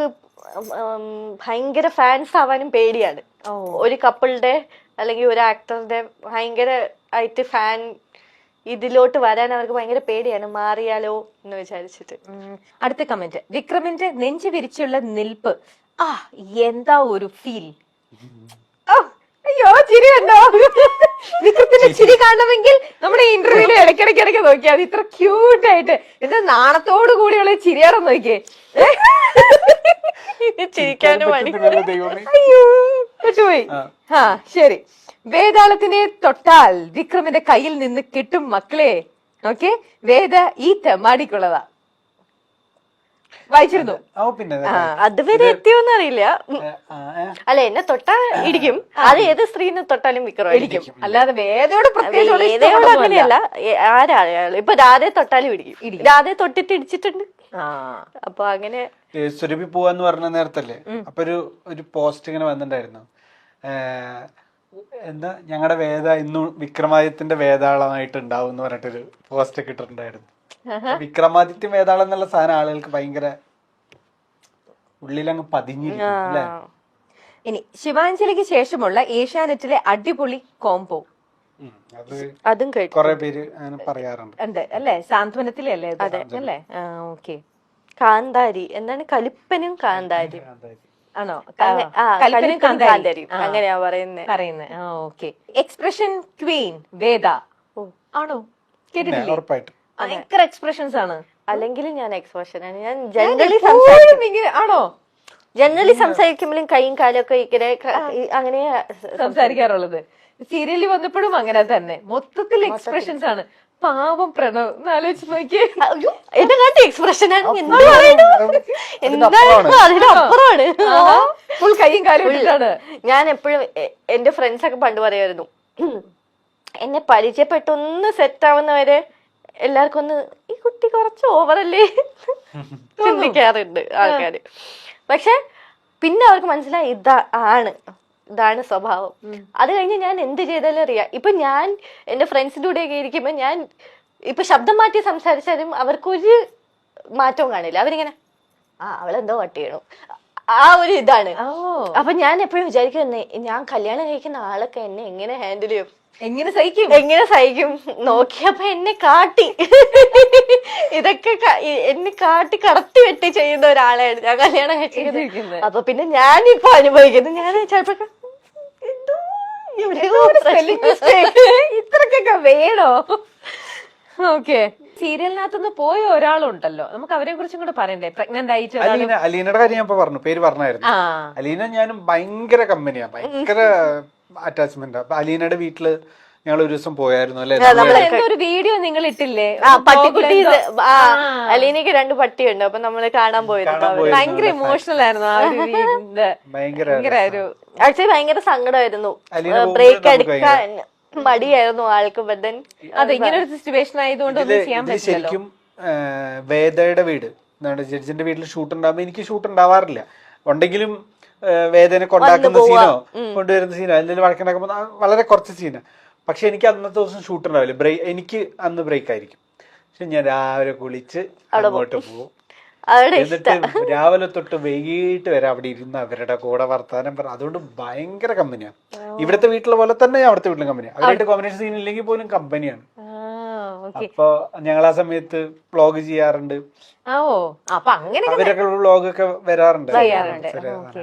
നമുക്ക് ഭയങ്കര ഫാൻസ് ആവാനും പേടിയാണ്. ഒരു കപ്പിളുടെ അല്ലെങ്കിൽ ഒരു ആക്ടറുടെ ഭയങ്കര ആയിട്ട് ഫാൻ ഇതിലോട്ട് വരാൻ അവർക്ക് ഭയങ്കര പേടിയാണ്, മാറിയാലോ എന്ന് വിചാരിച്ചിട്ട്. അടുത്ത കമന്റ്, വിക്രമിന്റെ നെഞ്ചു വിരിച്ചുള്ള നിൽപ്പ്, ആ എന്താ ഒരു ഫീൽ. അയ്യോ ചിരി കണ്ടോ? വിക്രത്തിന്റെ ചിരി കാണണമെങ്കിൽ നമ്മുടെ ഇന്റർവ്യൂല് ഇടയ്ക്കിടയ്ക്ക് നോക്കിയാൽ മതി. ഇത്ര ക്യൂട്ടായിട്ട് എന്താ നാണത്തോടു കൂടിയുള്ള ചിരിയാണെന്ന് നോക്കിയേ. ചിരിക്കാനും അയ്യോ പറ്റുപോയി. ആ ശരി, വേതാളത്തിനെ തൊട്ടാൽ വിക്രമിന്റെ കയ്യിൽ നിന്ന് കിട്ടും മക്കളെ. ഓക്കെ, വേദ ഈ തെമ്മാടിക്കുള്ളതാ. വായിച്ചിരുന്നു. അതുവരെ എത്തിയോന്ന് അറിയില്ല. അല്ല, എന്നെ തൊട്ടാ ഇടിക്കും. അത് ഏത് സ്ത്രീനെ തൊട്ടാലും വിക്രം ഇടിക്കും. അല്ലാതെ വേദയോട് വേദയോട് അങ്ങനെയല്ല, ആരായാലും. ഇപ്പൊ രാധയെ തൊട്ടാലും ഇടിക്കും. രാധയെ തൊട്ടിട്ട് ഇടിച്ചിട്ടുണ്ട്. അപ്പൊ അങ്ങനെ സുരഭി പോവാന്ന് പറഞ്ഞ നേരത്തല്ലേ, അപ്പൊ ഒരു പോസ്റ്റ് ഇങ്ങനെ വന്നിട്ടുണ്ടായിരുന്നു. എന്താ, ഞങ്ങളുടെ വേദ ഇന്നും വിക്രമാദിത്യന്റെ വേതാളമായിട്ട് ഉണ്ടാവും എന്ന് പറഞ്ഞിട്ടൊരു പോസ്റ്റ് ഒക്കെ ഇട്ടിട്ടുണ്ടായിരുന്നു. വിക്രമാദിത്യം വേതാളം എന്നുള്ള സാധനം ആളുകൾക്ക് ഭയങ്കര ഉള്ളിലങ്ങ് പതിഞ്ഞിരിക്കും അല്ലേ. ഇനി ശിവാഞ്ജലിക്ക് ശേഷമുള്ള ഏഷ്യാനെറ്റിലെ അടിപൊളി കോംബോ, അതും കൊറേ പേര് അങ്ങനെ പറയാറുണ്ട്. ഉണ്ട് അല്ലേ, സാന്ത്വനത്തിലെ അല്ലേ അല്ലേ? ഓക്കെ, കാന്താരി എന്താണ്, കലിപ്പനും കാന്താരി ആണോ? അങ്ങനെയാ പറയുന്നത്. ഓക്കെ, എക്സ്പ്രഷൻ ക്വീൻ വേദ ആണോ? കേട്ടിട്ടില്ലേ? ഉറപ്പായിട്ടും ഭയങ്കര എക്സ്പ്രഷൻസ് ആണ്. അല്ലെങ്കിൽ ഞാൻ എക്സ്പ്രഷൻ ആണ്. ഞാൻ ജനറലി ആണോ? ജനറലി സംസാരിക്കുമ്പോഴും കൈയും കാലും ഒക്കെ ഇങ്ങനെ അങ്ങനെ സംസാരിക്കാറുള്ളത്. സീരിയലിൽ വന്നപ്പോഴും അങ്ങനെ തന്നെ, മൊത്തത്തിൽ എക്സ്പ്രഷൻസ് ആണ്. പാവം പ്രണവ് ആലോചിച്ച് നോക്കിയേ, എന്റെ കാലത്ത് എക്സ്പ്രഷൻ ആണ്. അതിനപ്പുറമാണ്, ഫുൾ കൈയും കാലും ഇട്ടിട്ടാണ്. ഞാൻ എപ്പോഴും എന്റെ ഫ്രണ്ട്സ് ഒക്കെ പണ്ട് പറയുമായിരുന്നു, എന്നെ പരിചയപ്പെട്ടൊന്ന് സെറ്റ് ആവുന്നവരെ എല്ലാവർക്കും ഒന്ന് ഈ കുട്ടി കുറച്ച് ഓവറല്ലേ ചിന്തിക്കാറുണ്ട് ആൾക്കാര്. പക്ഷെ പിന്നെ അവർക്ക് മനസ്സിലായി ഇതാണ് സ്വഭാവം. അത് കഴിഞ്ഞ് ഞാൻ എന്ത് ചെയ്താലും അറിയാം. ഇപ്പൊ ഞാൻ എന്റെ ഫ്രണ്ട്സിന്റെ കൂടെയൊക്കെ ഇരിക്കുമ്പോ ഞാൻ ഇപ്പൊ ശബ്ദം മാറ്റി സംസാരിച്ചാലും അവർക്കൊരു മാറ്റവും കാണില്ല. അവരിങ്ങനെ അവളെന്തോ വട്ട് ചെയ്യണു, ആ ഒരു ഇതാണ്. അപ്പൊ ഞാൻ എപ്പോഴും വിചാരിക്കും, ഞാൻ കല്യാണം കഴിക്കുന്ന ആളൊക്കെ എന്നെ എങ്ങനെ ഹാൻഡിൽ ചെയ്യും, എങ്ങനെ സഹിക്കും നോക്കിയപ്പോ എന്നെ കാട്ടി ഇതൊക്കെ എന്നെ കാട്ടി കടത്തി വെട്ടി ചെയ്യുന്ന ഒരാളാണ് ഞാൻ കല്യാണം കഴിച്ചിരിക്കുന്നത്. അപ്പൊ പിന്നെ ഞാനിപ്പോ അനുഭവിക്കുന്നു, ഞാൻ ചിലപ്പോ ഇത്രക്കൊക്കെ വേണോ? ഓക്കെ, സീരിയലിനകത്തുനിന്ന് പോയ ഒരാളുണ്ടല്ലോ, നമുക്ക് അവരെ കുറിച്ചും കൂടെ പറയണ്ടേ? പ്രഗ്നന്റ് ആയിട്ട് അലീനയുടെ കാര്യം ഞാൻ പറഞ്ഞു, പേര് പറഞ്ഞായിരുന്നു. അലീന ഞാനും ഭയങ്കര കമ്പനിയാ, ഭയങ്കര അറ്റാച്ച്മെന്റ്. അപ്പൊ അലീനയുടെ വീട്ടില് ഞങ്ങൾ ഒരു ദിവസം പോയായിരുന്നു അല്ലെ. ഒരു വീഡിയോ നിങ്ങൾ ഇട്ടില്ലേ, പട്ടിക്കുട്ടി. അലീനക്ക് 2 പട്ടിയുണ്ട്. അപ്പൊ നമ്മള് കാണാൻ പോയിരുന്നു. ഭയങ്കര ഇമോഷണൽ ആയിരുന്നു ആ ഒരു ആക്ച്വലി ഭയങ്കര സങ്കടമായിരുന്നു. ബ്രേക്ക് എടുക്കാൻ മടിയായിരുന്നു ആൾക്ക്. ബദൻ അതെ, ഇങ്ങനെ ഒരു സിറ്റുവേഷൻ ആയതുകൊണ്ട് ഒന്നും ചെയ്യാൻ പറ്റില്ല. ശരിക്കും വേദയുടെ വീട് എന്താണ്, ജഡ്ജിന്റെ വീട്ടിൽ ഷൂട്ട് ഉണ്ടാകുമ്പോ എനിക്ക് ഷൂട്ട് ഉണ്ടാവാറില്ല. ഉണ്ടെങ്കിലും വേദനെ കൊണ്ടാക്കുന്ന സീനോ കൊണ്ടുവരുന്ന സീനോ എന്തെങ്കിലും വഴക്കുണ്ടാക്കുമ്പോ വളരെ കുറച്ച് സീനാ. പക്ഷെ എനിക്ക് അന്നത്തെ ദിവസം ഷൂട്ട് ഉണ്ടാവില്ല, എനിക്ക് അന്ന് ബ്രേക്ക് ആയിരിക്കും. പക്ഷെ ഞാൻ രാവിലെ കുളിച്ച് അങ്ങോട്ട് പോകും. എന്നിട്ട് രാവിലെ തൊട്ട് വൈകിട്ട് വരെ അവിടെ ഇരുന്ന് അവരുടെ കൂടെ വർത്താനം പറ. അതുകൊണ്ട് ഭയങ്കര കമ്പനിയാണ്. ഇവിടുത്തെ വീട്ടിലെ പോലെ തന്നെ അവിടുത്തെ വീട്ടിലും കമ്പനിയാണ്. അവരായിട്ട് കോമ്പിനേഷൻ സീൻ ഇല്ലെങ്കിൽ പോലും കമ്പനിയാണ്. അപ്പൊ ഞങ്ങൾ ആ സമയത്ത് വ്ളോഗ് ചെയ്യാറുണ്ട്. അവരൊക്കെ വ്ളോഗ് ഒക്കെ വരാറുണ്ട്.